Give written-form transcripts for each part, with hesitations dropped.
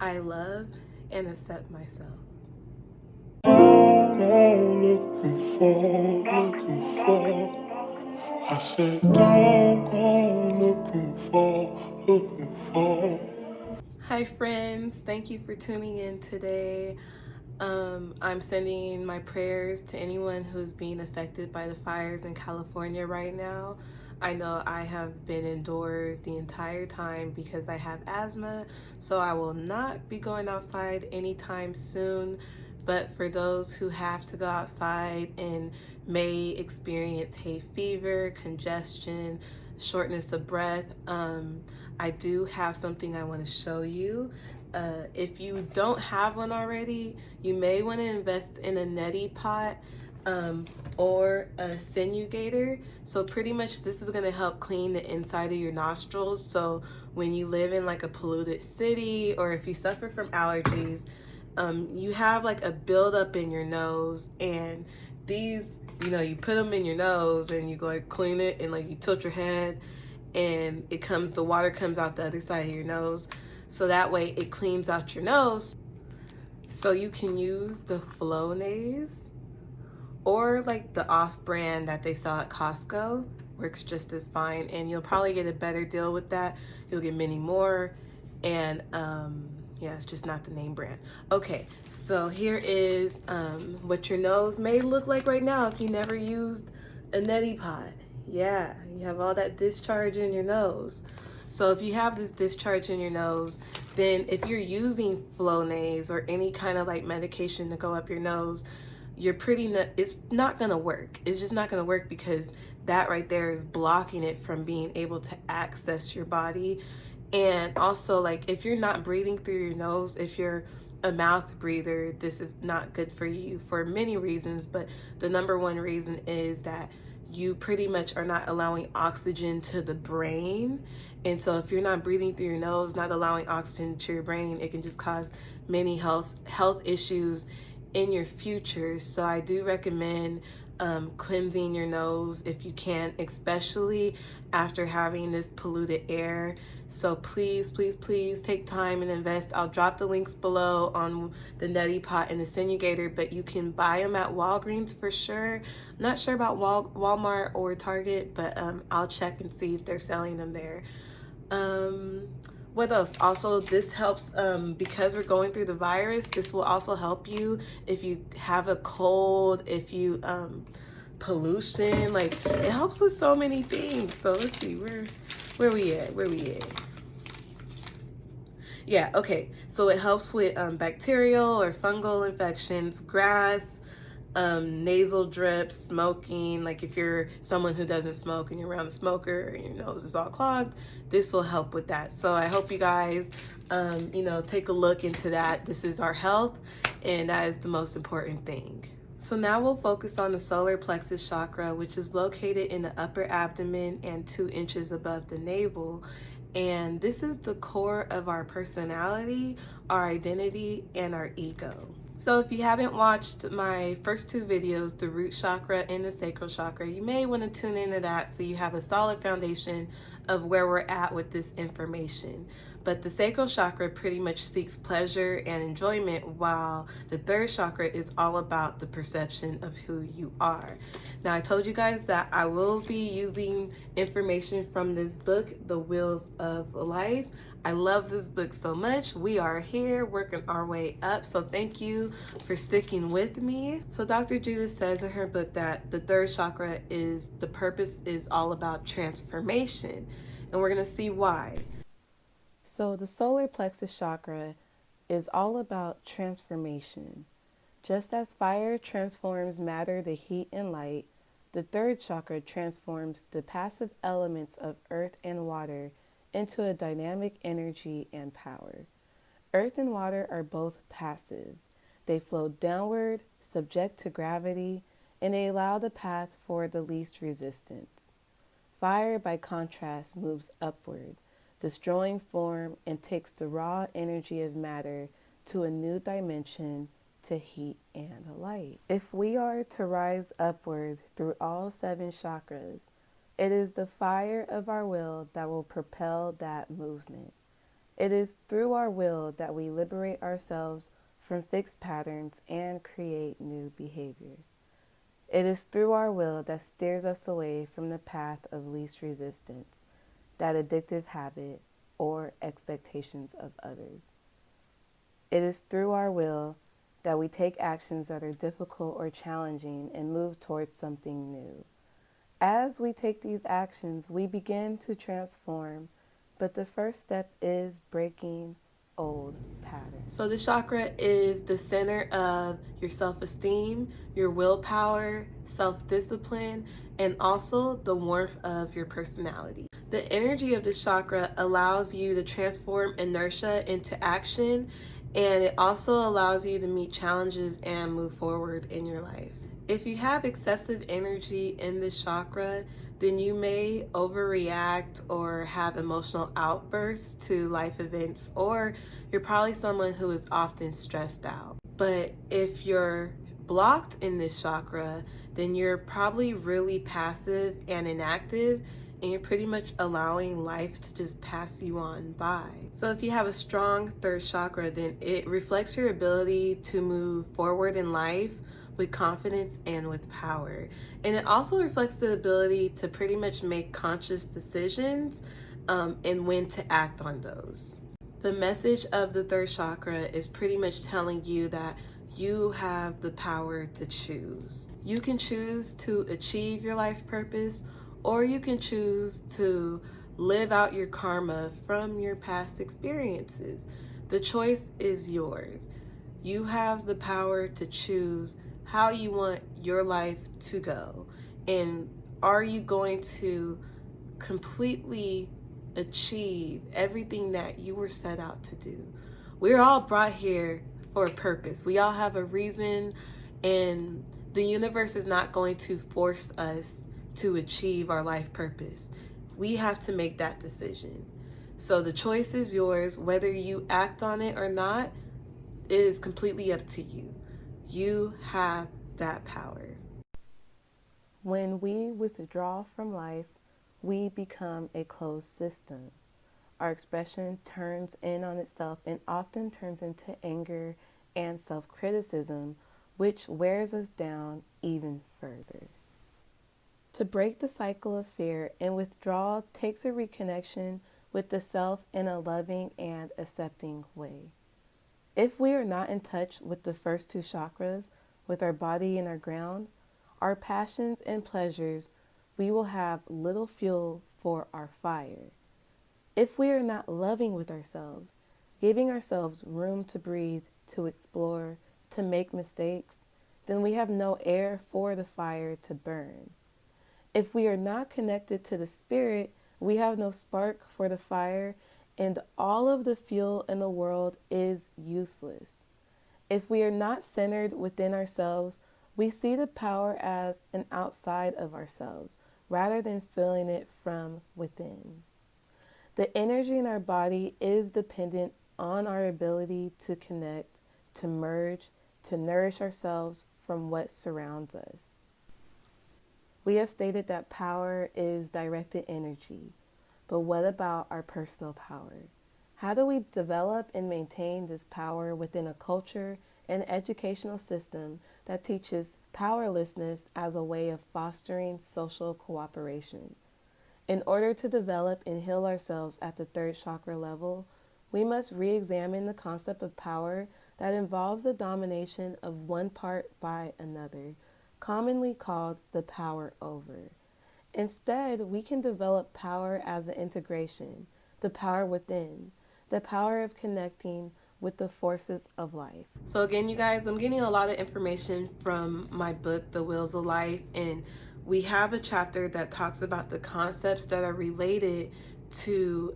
I love and accept myself. Looking for. I said, don't go looking for. Hi friends, thank you for tuning in today. I'm sending my prayers to anyone who's being affected by the fires in California right now. I know I have been indoors the entire time because I have asthma, so I will not be going outside anytime soon. But for those who have to go outside and may experience hay fever, congestion, shortness of breath, I do have something I want to show you. If you don't have one already, you may want to invest in a neti pot or a Sinugator. So pretty much this is going to help clean the inside of your nostrils. So when you live in like a polluted city, or if you suffer from allergies, you have like a buildup in your nose, and these, you put them in your nose and you like clean it, and like you tilt your head and the water comes out the other side of your nose. So that way it cleans out your nose. So you can use the Flonase or like the off-brand that they sell at Costco. Works just as fine, and you'll probably get a better deal with that. You'll get many more, and yeah, it's just not the name brand. Okay, so here is what your nose may look like right now if you never used a neti pot. Yeah, you have all that discharge in your nose. So if you have this discharge in your nose, then if you're using Flonase or any kind of like medication to go up your nose, it's not gonna work. It's just not gonna work because that right there is blocking it from being able to access your body. And also, like, if you're not breathing through your nose, if you're a mouth breather, this is not good for you for many reasons. But the number one reason is that you pretty much are not allowing oxygen to the brain. And so if you're not breathing through your nose, not allowing oxygen to your brain, it can just cause many health issues in your future. So I do recommend cleansing your nose if you can, especially after having this polluted air. So please, please, please take time and invest. I'll drop the links below on the neti pot and the Sinugator, but you can buy them at Walgreens for sure. I'm not sure about Walmart or Target, but I'll check and see if they're selling them there. What else? Also, this helps because we're going through the virus. This will also help you if you have a cold, if you pollution. Like, it helps with so many things. So let's see, where we at? Yeah, okay. So it helps with bacterial or fungal infections, grass, nasal drips, smoking. Like if you're someone who doesn't smoke and you're around a smoker and your nose is all clogged, this will help with that. So I hope you guys, take a look into that. This is our health, and that is the most important thing. So now we'll focus on the solar plexus chakra, which is located in the upper abdomen and 2 inches above the navel. And this is the core of our personality, our identity, and our ego. So if you haven't watched my first 2 videos, the root chakra and the sacral chakra, you may want to tune into that so you have a solid foundation of where we're at with this information. But the sacral chakra pretty much seeks pleasure and enjoyment, while the 3rd chakra is all about the perception of who you are. Now, I told you guys that I will be using information from this book, The Wheels of Life. I love this book so much. We are here working our way up. So thank you for sticking with me. So Dr. Judith says in her book that the 3rd chakra the purpose is all about transformation. And we're going to see why. So the solar plexus chakra is all about transformation. Just as fire transforms matter to heat and light, the 3rd chakra transforms the passive elements of earth and water into a dynamic energy and power. Earth and water are both passive. They flow downward, subject to gravity, and they allow the path for the least resistance. Fire, by contrast, moves upward, destroying form, and takes the raw energy of matter to a new dimension, to heat and light. If we are to rise upward through all 7 chakras, it is the fire of our will that will propel that movement. It is through our will that we liberate ourselves from fixed patterns and create new behavior. It is through our will that steers us away from the path of least resistance, that addictive habit, or expectations of others. It is through our will that we take actions that are difficult or challenging and move towards something new. As we take these actions, we begin to transform, but the first step is breaking old patterns. So the chakra is the center of your self-esteem, your willpower, self-discipline, and also the warmth of your personality. The energy of the chakra allows you to transform inertia into action, and it also allows you to meet challenges and move forward in your life. If you have excessive energy in this chakra, then you may overreact or have emotional outbursts to life events, or you're probably someone who is often stressed out. But if you're blocked in this chakra, then you're probably really passive and inactive, and you're pretty much allowing life to just pass you on by. So if you have a strong third chakra, then it reflects your ability to move forward in life with confidence and with power. And it also reflects the ability to pretty much make conscious decisions and when to act on those. The message of the third chakra is pretty much telling you that you have the power to choose. You can choose to achieve your life purpose, or you can choose to live out your karma from your past experiences. The choice is yours. You have the power to choose how you want your life to go. And are you going to completely achieve everything that you were set out to do? We're all brought here for a purpose. We all have a reason, and the universe is not going to force us to achieve our life purpose. We have to make that decision. So the choice is yours. Whether you act on it or not, it is completely up to you. You have that power. When we withdraw from life, we become a closed system. Our expression turns in on itself and often turns into anger and self-criticism, which wears us down even further. To break the cycle of fear and withdrawal takes a reconnection with the self in a loving and accepting way. If we are not in touch with the first two chakras, with our body and our ground, our passions and pleasures, we will have little fuel for our fire. If we are not loving with ourselves, giving ourselves room to breathe, to explore, to make mistakes, then we have no air for the fire to burn. If we are not connected to the spirit, we have no spark for the fire, and all of the fuel in the world is useless. If we are not centered within ourselves, we see the power as an outside of ourselves, rather than feeling it from within. The energy in our body is dependent on our ability to connect, to merge, to nourish ourselves from what surrounds us. We have stated that power is directed energy, but what about our personal power? How do we develop and maintain this power within a culture and educational system that teaches powerlessness as a way of fostering social cooperation? In order to develop and heal ourselves at the third chakra level, we must re-examine the concept of power that involves the domination of one part by another, commonly called the power over. Instead, we can develop power as an integration, the power within, the power of connecting with the forces of life. So again, you guys, I'm getting a lot of information from my book, The Wheels of Life, and we have a chapter that talks about the concepts that are related to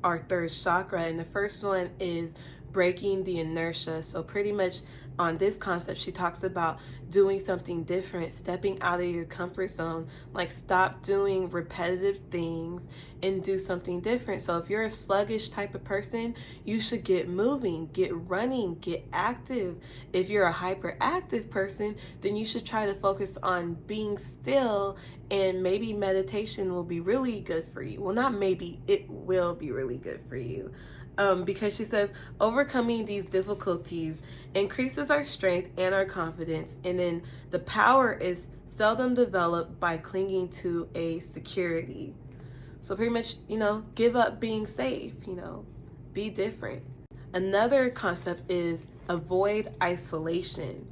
our third chakra. And the first one is breaking the inertia. So pretty much on this concept, she talks about doing something different, stepping out of your comfort zone, like stop doing repetitive things and do something different. So if you're a sluggish type of person, you should get moving, get running, get active. If you're a hyperactive person, then you should try to focus on being still, and maybe meditation will be really good for you. Well, not maybe, it will be really good for you. because she says overcoming these difficulties increases our strength and our confidence, and then the power is seldom developed by clinging to a security. So pretty much, give up being safe, be different. Another concept is avoid isolation.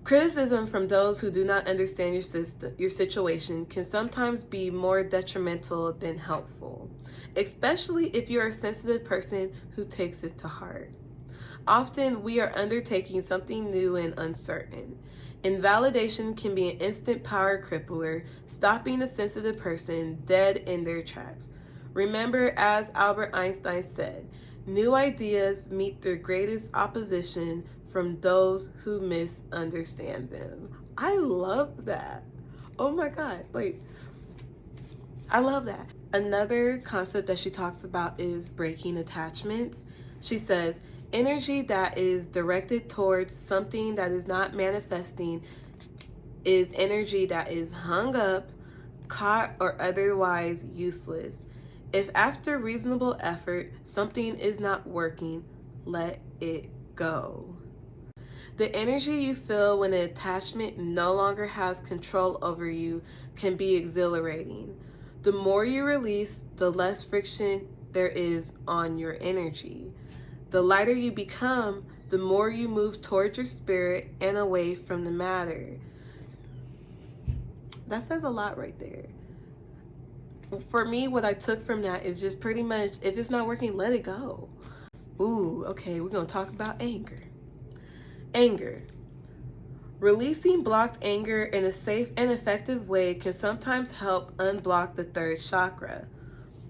Criticism from those who do not understand your situation can sometimes be more detrimental than helpful, especially if you're a sensitive person who takes it to heart. Often we are undertaking something new and uncertain. Invalidation can be an instant power crippler, stopping a sensitive person dead in their tracks. Remember, as Albert Einstein said, new ideas meet their greatest opposition from those who misunderstand them. I love that. Oh my God, I love that. Another concept that she talks about is breaking attachments. She says, energy that is directed towards something that is not manifesting is energy that is hung up, caught, or otherwise useless. If after reasonable effort something is not working, let it go. The energy you feel when an attachment no longer has control over you can be exhilarating. The more you release, the less friction there is on your energy. The lighter you become, the more you move toward your spirit and away from the matter. That says a lot right there. For me, what I took from that is just pretty much, if it's not working, let it go. Ooh, okay, we're going to talk about anger. Anger. Releasing blocked anger in a safe and effective way can sometimes help unblock the third chakra.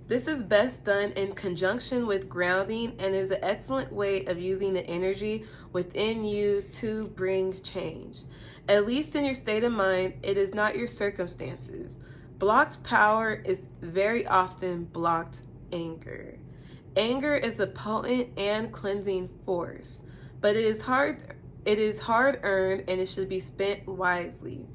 This is best done in conjunction with grounding and is an excellent way of using the energy within you to bring change. At least in your state of mind, it is not your circumstances. Blocked power is very often blocked anger. Anger is a potent and cleansing force, but it is hard-earned and it should be spent wisely.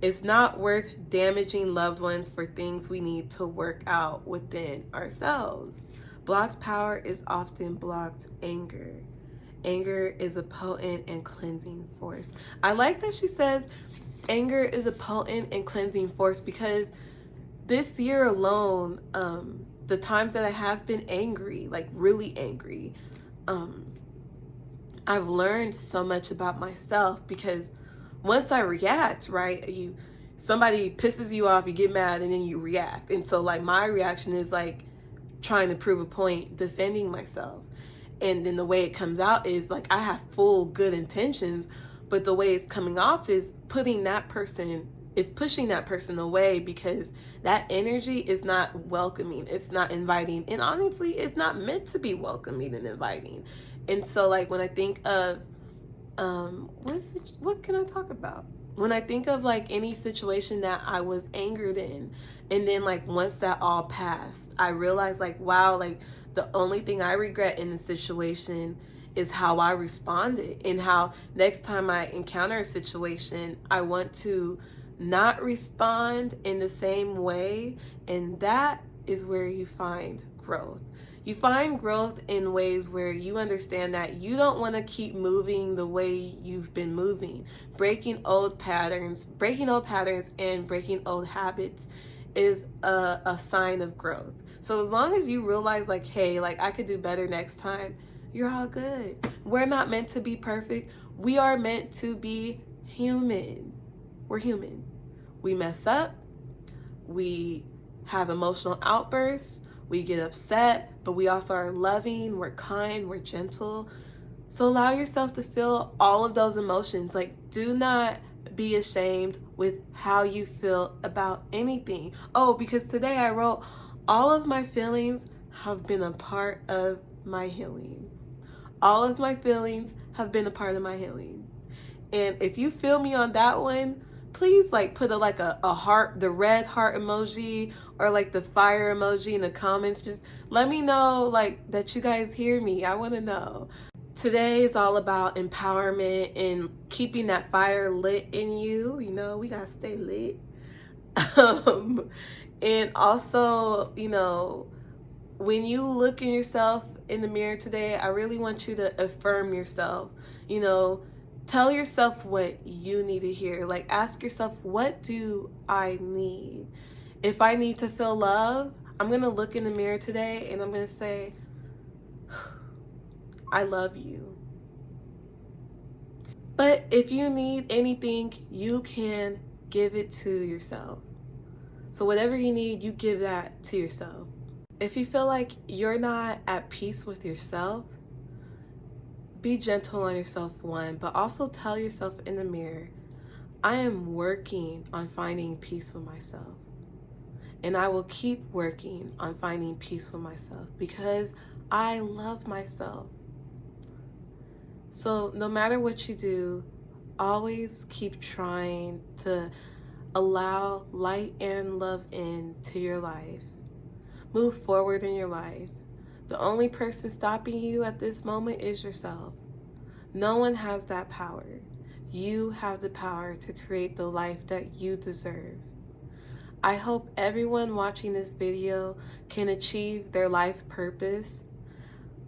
It's not worth damaging loved ones for things we need to work out within ourselves. Blocked power is often blocked anger. Anger is a potent and cleansing force. I like that she says anger is a potent and cleansing force, because this year alone, the times that I have been angry, like really angry, I've learned so much about myself, because once I react, right, somebody pisses you off, you get mad, and then you react. And so my reaction is trying to prove a point, defending myself. And then the way it comes out is I have full good intentions, but the way it's coming off is pushing that person away, because that energy is not welcoming, it's not inviting, and honestly, it's not meant to be welcoming and inviting. And so when I think of what can I talk about? When I think of any situation that I was angered in, and then once that all passed, I realized wow, the only thing I regret in the situation is how I responded, and how next time I encounter a situation, I want to not respond in the same way. And that is where you find growth. You find growth in ways where you understand that you don't want to keep moving the way you've been moving. Breaking old patterns and breaking old habits is a sign of growth. So as long as you realize hey, I could do better next time, you're all good. We're not meant to be perfect. We are meant to be human. We're human. We mess up. We have emotional outbursts. We get upset, but we also are loving, we're kind, we're gentle. So allow yourself to feel all of those emotions. Do not be ashamed with how you feel about anything. Oh, because today I wrote, all of my feelings have been a part of my healing. All of my feelings have been a part of my healing. And if you feel me on that one, please put a heart, the red heart emoji, or the fire emoji in the comments. Just let me know that you guys hear me. I want to know. Today is all about empowerment and keeping that fire lit in you. We gotta stay lit. And also, when you look in yourself in the mirror today, I really want you to affirm yourself. You know, tell yourself what you need to hear. Like, ask yourself, what do I need? If I need to feel love, I'm going to look in the mirror today and I'm going to say, I love you. But if you need anything, you can give it to yourself. So whatever you need, you give that to yourself. If you feel like you're not at peace with yourself, be gentle on yourself, one, but also tell yourself in the mirror, I am working on finding peace with myself. And I will keep working on finding peace with myself because I love myself. So no matter what you do, always keep trying to allow light and love into your life. Move forward in your life. The only person stopping you at this moment is yourself. No one has that power. You have the power to create the life that you deserve. I hope everyone watching this video can achieve their life purpose.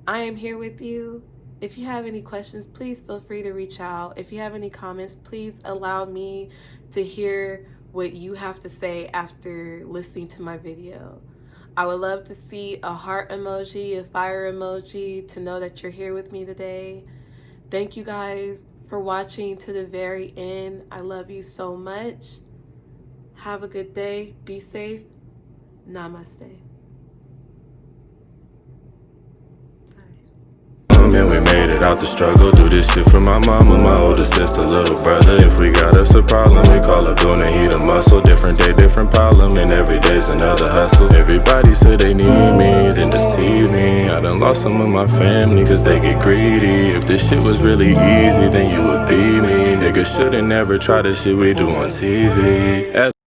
I am here with you. If you have any questions, please feel free to reach out. If you have any comments, please allow me to hear what you have to say after listening to my video. I would love to see a heart emoji, a fire emoji to know that you're here with me today. Thank you guys for watching to the very end. I love you so much. Have a good day. Be safe. Namaste. And we made it out the struggle. Do this shit for my mama, my older sister, little brother. If we got us a problem, we call up doing the heat of muscle. Different day, different problem, and every day's another hustle. Everybody said they need me, then deceive me. I done lost some of my family cause they get greedy. If this shit was really easy, then you would be me. Niggas should've never tried the shit we do on TV. As